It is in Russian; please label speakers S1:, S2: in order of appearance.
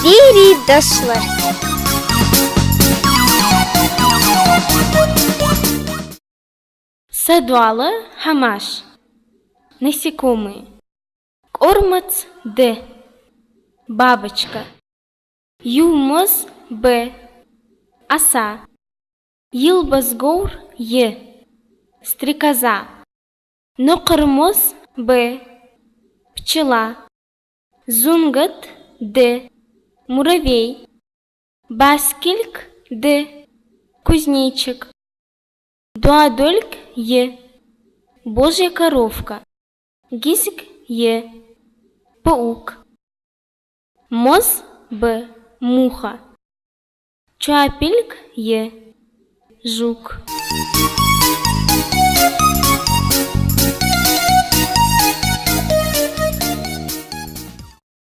S1: Дери дошлар.
S2: Садуалы хамаш. Насекомые. Кормац Д. Бабочка. Юмоз Б. Оса. Йылбазгоур Е. Стрекоза. Нокырмоз Б. Пчела. Зунгат Д. Муравей. Баскельк Д. Кузнечик. Дуадольк Е. Божья коровка. Гисик Е. Паук. Моз Б. Муха. Чуапильк Е. Жук.